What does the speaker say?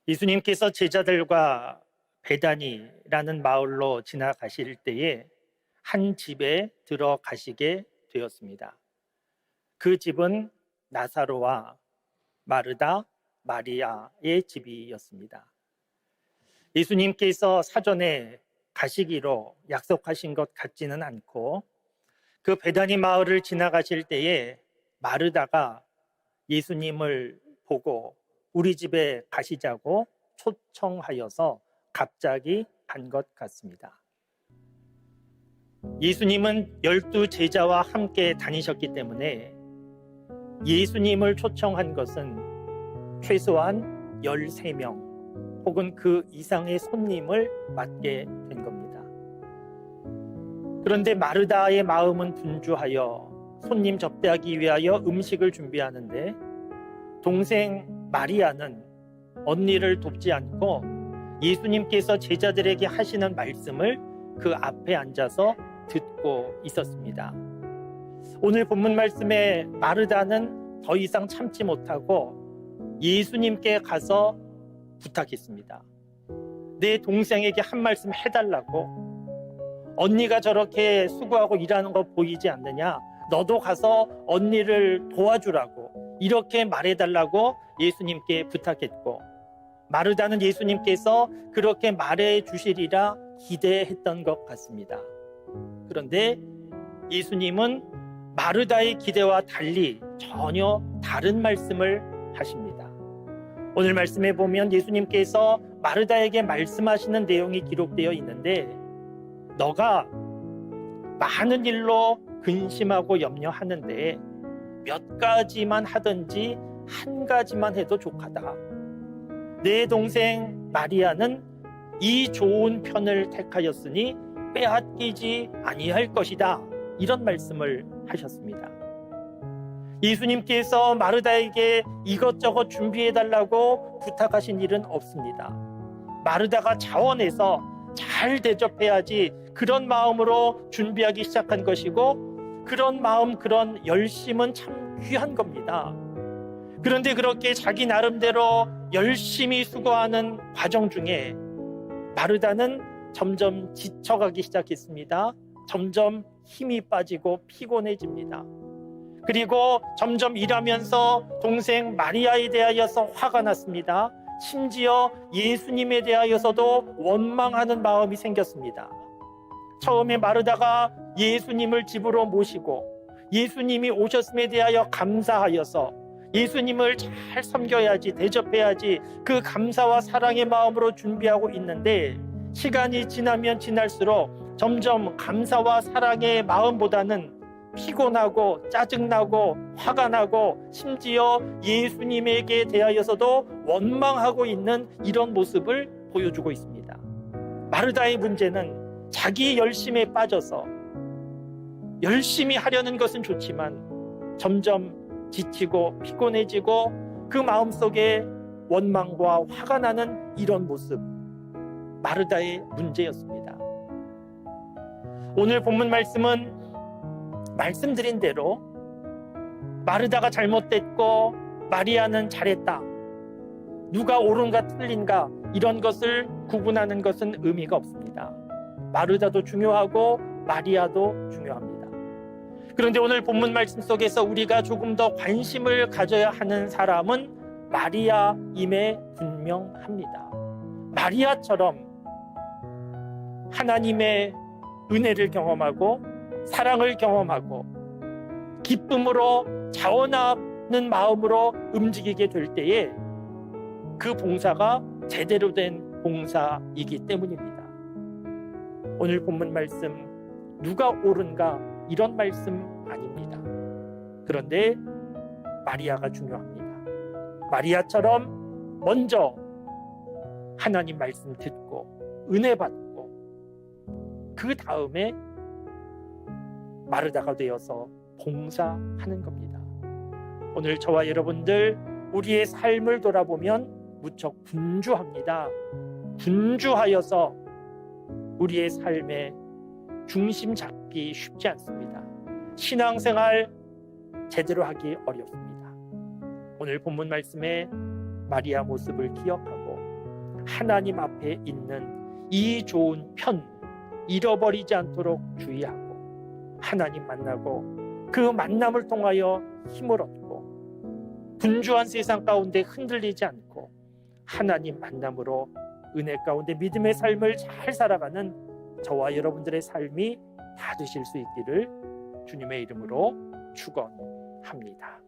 예수님께서 제자들과 베다니라는 마을로 지나가실 때에 한 집에 들어가시게 되었습니다. 그 집은 나사로와 마르다, 마리아의 집이었습니다. 예수님께서 사전에 가시기로 약속하신 것 같지는 않고 그 베다니 마을을 지나가실 때에 마르다가 예수님을 보고 우리 집에 가시자고 초청하여서 갑자기 간 것 같습니다. 예수님은 12 제자와 함께 다니셨기 때문에 예수님을 초청한 것은 최소한 13명 혹은 그 이상의 손님을 맞게 된 겁니다. 그런데 마르다의 마음은 분주하여 손님 접대하기 위하여 음식을 준비하는데 동생 마리아는 언니를 돕지 않고 예수님께서 제자들에게 하시는 말씀을 그 앞에 앉아서 듣고 있었습니다. 오늘 본문 말씀에 마르다는 더 이상 참지 못하고 예수님께 가서 부탁했습니다. 내 동생에게 한 말씀 해달라고. 언니가 저렇게 수고하고 일하는 거 보이지 않느냐? 너도 가서 언니를 도와주라고 이렇게 말해달라고 예수님께 부탁했고, 마르다는 예수님께서 그렇게 말해 주시리라 기대했던 것 같습니다. 그런데 예수님은 마르다의 기대와 달리 전혀 다른 말씀을 하십니다. 오늘 말씀에 보면 예수님께서 마르다에게 말씀하시는 내용이 기록되어 있는데, 너가 많은 일로 근심하고 염려하는데 몇 가지만 하든지 한 가지만 해도 족하다. 내 동생 마리아는 이 좋은 편을 택하였으니 빼앗기지 아니할 것이다. 이런 말씀을 하셨습니다. 예수님께서 마르다에게 이것저것 준비해달라고 부탁하신 일은 없습니다. 마르다가 자원해서 잘 대접해야지 그런 마음으로 준비하기 시작한 것이고, 그런 마음, 그런 열심은 참 귀한 겁니다. 그런데 그렇게 자기 나름대로 열심히 수고하는 과정 중에 마르다는 점점 지쳐가기 시작했습니다. 점점 힘이 빠지고 피곤해집니다. 그리고 점점 일하면서 동생 마리아에 대하여서 화가 났습니다. 심지어 예수님에 대하여서도 원망하는 마음이 생겼습니다. 처음에 마르다가 예수님을 집으로 모시고 예수님이 오셨음에 대하여 감사하여서 예수님을 잘 섬겨야지, 대접해야지, 그 감사와 사랑의 마음으로 준비하고 있는데, 시간이 지나면 지날수록 점점 감사와 사랑의 마음보다는 피곤하고 짜증나고 화가 나고 심지어 예수님에게 대하여서도 원망하고 있는 이런 모습을 보여주고 있습니다. 마르다의 문제는 자기 열심에 빠져서 열심히 하려는 것은 좋지만 점점 지치고 피곤해지고 그 마음속에 원망과 화가 나는 이런 모습, 마르다의 문제였습니다. 오늘 본문 말씀은 말씀드린 대로 마르다가 잘못됐고 마리아는 잘했다, 누가 옳은가 틀린가 이런 것을 구분하는 것은 의미가 없습니다. 마르다도 중요하고 마리아도 중요합니다. 그런데 오늘 본문 말씀 속에서 우리가 조금 더 관심을 가져야 하는 사람은 마리아임에 분명합니다. 마리아처럼 하나님의 은혜를 경험하고 사랑을 경험하고 기쁨으로 자원하는 마음으로 움직이게 될 때에 그 봉사가 제대로 된 봉사이기 때문입니다. 오늘 본문 말씀, 누가 옳은가 이런 말씀 아닙니다. 그런데 마리아가 중요합니다. 마리아처럼 먼저 하나님 말씀 듣고 은혜 받고 그 다음에 마르다가 되어서 봉사하는 겁니다. 오늘 저와 여러분들 우리의 삶을 돌아보면 무척 분주합니다. 분주하여서 우리의 삶의 중심 잡기 쉽지 않습니다. 신앙생활 제대로 하기 어렵습니다. 오늘 본문 말씀에 마리아 모습을 기억하고 하나님 앞에 있는 이 좋은 편 잃어버리지 않도록 주의하고 하나님 만나고 그 만남을 통하여 힘을 얻고 분주한 세상 가운데 흔들리지 않고 하나님 만남으로 은혜 가운데 믿음의 삶을 잘 살아가는 저와 여러분들의 삶이 다 되실 수 있기를 주님의 이름으로 축원합니다.